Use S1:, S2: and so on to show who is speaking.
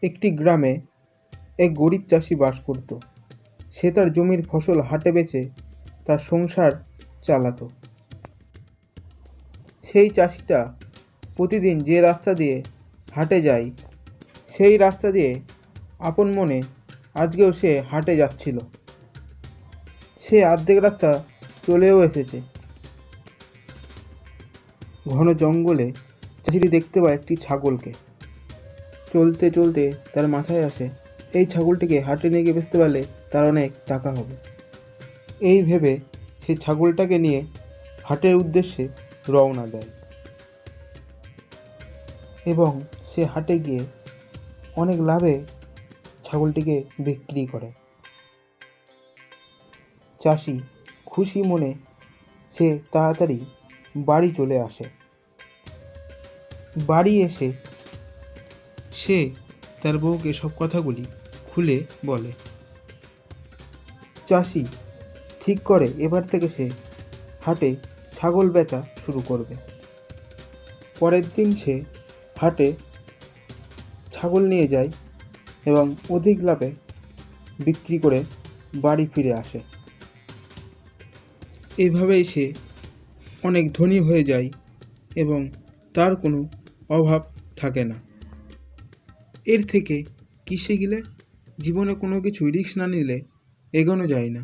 S1: একটি গ্রামে এক গরিব চাষি বাস করত। সে তার জমির ফসল হাটে বেচে তার সংসার চালাতো। সেই চাষিটা প্রতিদিন যে রাস্তা দিয়ে হাটে যায়, সেই রাস্তা দিয়ে আপন মনে আজকেও সে হাটে যাচ্ছিল। সে অর্ধেক রাস্তা চলেও এসেছে। ঘন জঙ্গলে চাষিটি দেখতে পায় একটি ছাগলকে। চলতে চলতে তার মাথায় আসে, এই ছাগলটিকে হাটে নিয়ে গিয়ে বেচতে পারলে তার অনেক টাকা হবে। এই ভেবে সে ছাগলটাকে নিয়ে হাটের উদ্দেশ্যে রওনা দেয় এবং সে হাটে গিয়ে অনেক লাভে ছাগলটিকে বিক্রি করে। চাষি খুশি মনে সে তাড়াতাড়ি বাড়ি চলে আসে। বাড়ি এসে সে তার বউকে সব কথাগুলি খুলে বলে। চাষি ঠিক করে এবার থেকে সে হাটে ছাগল বেচা শুরু করবে। পরের দিন সে হাটে ছাগল নিয়ে যায় এবং অধিক লাভে বিক্রি করে বাড়ি ফিরে আসে। এইভাবেই সে অনেক ধনী হয়ে যায় এবং তার কোনো অভাব থাকে না। এর থেকে কি শিখলে? জীবনে কোনো কিছু রিস্ক না নিলে এগোনো যায় না।